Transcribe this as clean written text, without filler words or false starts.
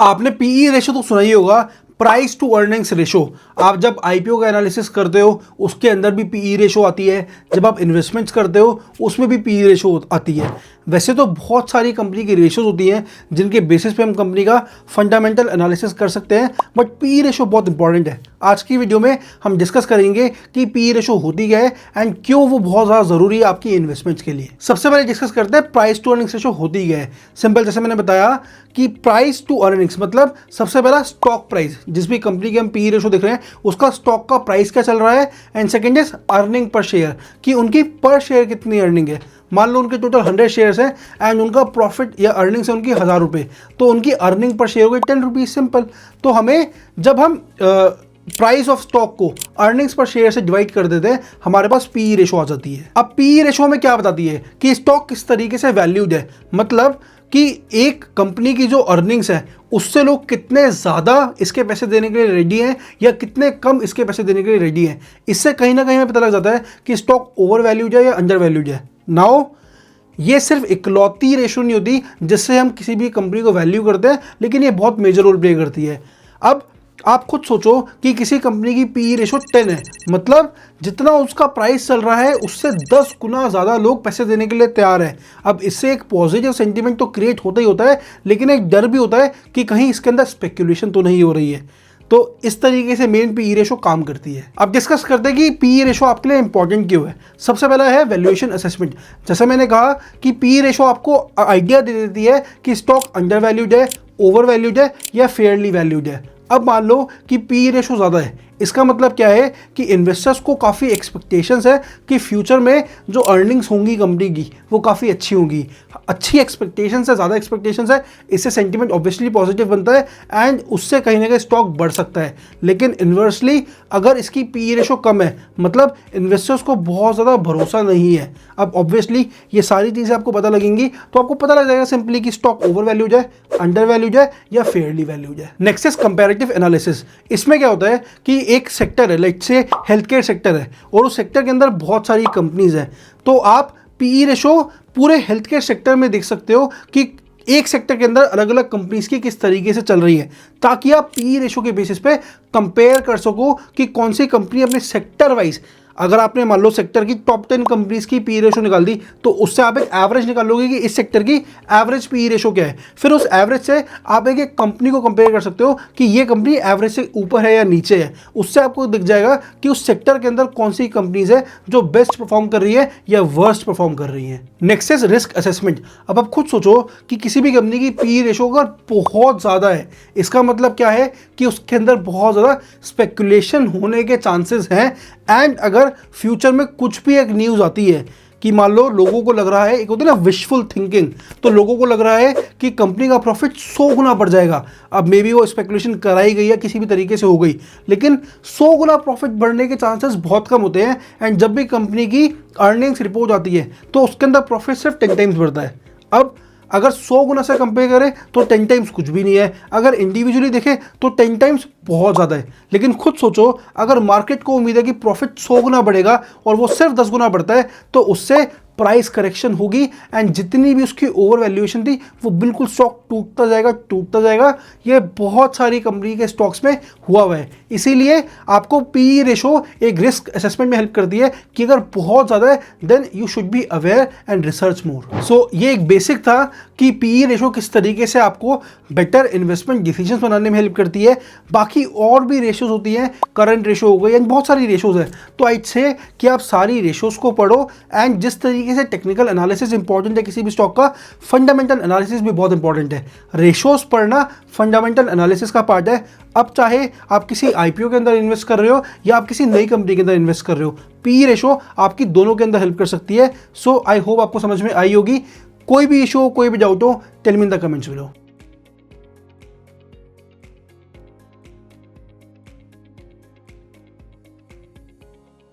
आपने PE ratio तो सुना ही होगा, प्राइस टू अर्निंग्स रेशो। आप जब आईपीओ का एनालिसिस करते हो उसके अंदर भी पीई रेशो आती है, जब आप इन्वेस्टमेंट्स करते हो उसमें भी पीई रेशो आती है। वैसे तो बहुत सारी कंपनी की रेशोज होती हैं जिनके बेसिस पे हम कंपनी का फंडामेंटल एनालिसिस कर सकते हैं, बट पीई रेशो बहुत इंपॉर्टेंट है। आज की वीडियो में हम डिस्कस करेंगे कि पीई रेशो होती क्या है एंड क्यों वो बहुत ज़्यादा ज़रूरी है आपकी इन्वेस्टमेंट्स के लिए। सबसे पहले डिस्कस करते हैं प्राइस टू अर्निंग्स रेशो होती क्या है। सिंपल, जैसे मैंने बताया कि प्राइस टू अर्निंग्स मतलब सबसे पहला स्टॉक प्राइस, जिस भी कंपनी के हम पीई रेशो देख रहे हैं उसका स्टॉक का प्राइस क्या चल रहा है, and second is earning per share, कि उनकी पर शेयर कितनी अर्निंग है। मान लो उनके टोटल 100 शेयर्स हैं एंड उनका प्रॉफिट या अर्निंग्स है उनकी 1000 रुपये, तो उनकी अर्निंग पर शेयर हो गई 10 रुपीज़। सिंपल। तो हमें जब हम प्राइस ऑफ स्टॉक को अर्निंग्स पर शेयर से डिवाइड कर देते हैं, हमारे पास पीई रेशो आ जाती है। अब पीई रेशो में क्या बताती है कि स्टॉक किस तरीके से वैल्यूड है, मतलब कि एक कंपनी की जो अर्निंग्स है उससे लोग कितने ज़्यादा इसके पैसे देने के लिए रेडी हैं या कितने कम इसके पैसे देने के लिए रेडी हैं। इससे कहीं ना कहीं हमें पता लग जाता है कि स्टॉक ओवर वैल्यूड है या अंडर वैल्यूड है। नाउ ये सिर्फ इकलौती रेशो नहीं होती जिससे हम किसी भी कंपनी को वैल्यू करते हैं, लेकिन ये बहुत मेजर रोल प्ले करती है। अब आप खुद सोचो कि किसी कंपनी की पीई रेशो 10 है, मतलब जितना उसका प्राइस चल रहा है उससे 10 गुना ज़्यादा लोग पैसे देने के लिए तैयार हैं। अब इससे एक पॉजिटिव सेंटीमेंट तो क्रिएट होता ही होता है, लेकिन एक डर भी होता है कि कहीं इसके अंदर स्पेक्यूलेशन तो नहीं हो रही है। तो इस तरीके से मेन पीई रेशो काम करती है। अब डिस्कस करते हैं कि पीई रेशो आपके लिए इंपॉर्टेंट क्यों है। सबसे पहला है वैल्यूएशन असेसमेंट। जैसे मैंने कहा कि पीई रेशो आपको आइडिया दे देती है कि स्टॉक अंडर वैल्यूड है, ओवर वैल्यूड है या फेयरली वैल्यूड है। अब मान लो कि पीई रेशो ज़्यादा है, इसका मतलब क्या है कि इन्वेस्टर्स को काफ़ी एक्सपेक्टेशंस है कि फ्यूचर में जो अर्निंग्स होंगी कंपनी की वो काफ़ी अच्छी होंगी। अच्छी एक्सपेक्टेशंस है, ज़्यादा एक्सपेक्टेशंस है, इससे सेंटीमेंट ऑब्वियसली पॉजिटिव बनता है एंड उससे कहीं ना कहीं स्टॉक बढ़ सकता है। लेकिन इन्वर्सली अगर इसकी पीई रेशो कम है, मतलब इन्वेस्टर्स को बहुत ज़्यादा भरोसा नहीं है। अब ऑब्वियसली ये सारी चीज़ें आपको पता लगेंगी तो आपको पता लग जाएगा सिंपली कि स्टॉक ओवर वैल्यूड है, अंडर वैल्यूड है या फेयरली वैल्यूड है। Next is comparative analysis. इसमें क्या होता है कि एक सेक्टर है, लाइक से हेल्थ केयर सेक्टर है और उस सेक्टर के अंदर बहुत सारी कंपनीज हैं, तो आप पीई रेशो पूरे हेल्थ केयर सेक्टर में देख सकते हो कि एक सेक्टर के अंदर अलग अलग कंपनीज की किस तरीके से चल रही है, ताकि आप पीई रेशो के बेसिस पे कंपेयर कर सको कि कौन सी कंपनी अपने सेक्टर वाइज, अगर आपने मान लो सेक्टर की टॉप 10 कंपनीज की पीई रेशो निकाल दी तो उससे आप एक एवरेज निकालोगे कि इस सेक्टर की एवरेज पीई रेशो क्या है। फिर उस एवरेज से आप एक कंपनी को कंपेयर कर सकते हो कि ये कंपनी एवरेज से ऊपर है या नीचे है। उससे आपको दिख जाएगा कि उस सेक्टर के अंदर कौन सी कंपनीज है जो बेस्ट परफॉर्म कर रही है या वर्स्ट परफॉर्म कर रही है। Next is risk assessment. अब आप खुद सोचो कि किसी भी कंपनी की पीई रेशो अगर बहुत ज़्यादा है, इसका मतलब क्या है कि उसके अंदर बहुत ज़्यादा स्पेकुलेशन होने के चांसेस हैं। एंड अगर फ्यूचर में कुछ भी एक न्यूज़ आती है कि मान लो लोगों को लग रहा है, एक होती है ना विशफुल थिंकिंग, तो लोगों को लग रहा है कि कंपनी का प्रॉफिट 100 गुना बढ़ जाएगा। अब मे बी वो स्पेकुलेशन कराई गई या किसी भी तरीके से हो गई, लेकिन 100 गुना प्रॉफिट बढ़ने के चांसेस बहुत कम होते हैं। एंड जब भी कंपनी की अर्निंग्स रिपोर्ट आती है तो उसके अंदर प्रॉफिट सिर्फ 10 टाइम्स बढ़ता है। अब अगर 100 गुना से कंपेयर करें तो 10 टाइम्स कुछ भी नहीं है, अगर इंडिविजुअली देखें तो 10 टाइम्स बहुत ज़्यादा है। लेकिन खुद सोचो, अगर मार्केट को उम्मीद है कि प्रॉफिट 100 गुना बढ़ेगा और वो सिर्फ 10 गुना बढ़ता है तो उससे प्राइस करेक्शन होगी एंड जितनी भी उसकी ओवर वैल्यूएशन थी वो बिल्कुल स्टॉक टूटता जाएगा। ये बहुत सारी कंपनी के स्टॉक्स में हुआ है। इसीलिए आपको पीई रेशो एक रिस्क असेसमेंट में हेल्प करती है कि अगर बहुत ज़्यादा है then you should be aware and research more. So ये एक बेसिक था कि पीई रेशो किस तरीके से आपको बेटर इन्वेस्टमेंट डिसीजंस बनाने में हेल्प करती है। बाकी और भी रेशोज होती हैं, करंट रेशो हो गई एंड बहुत सारी रेशोज है। तो आई से कि आप सारी रेशोज को पढ़ो एंड जिस तरीके से टेक्निकल एनालिसिस इंपॉर्टेंट है किसी भी स्टॉक का, फंडामेंटल एनालिसिस भी बहुत इंपॉर्टेंट है। रेशोज पढ़ना फंडामेंटल एनालिसिस का पार्ट है। अब चाहे आप किसी आईपीओ के अंदर इन्वेस्ट कर रहे हो या आप किसी नई कंपनी के अंदर इन्वेस्ट कर रहे हो, पीई रेशो आपकी दोनों के अंदर हेल्प कर सकती है। सो आई होप आपको समझ में आई होगी। कोई भी इशू हो, कोई भी डाउट हो, tell me in the comments below.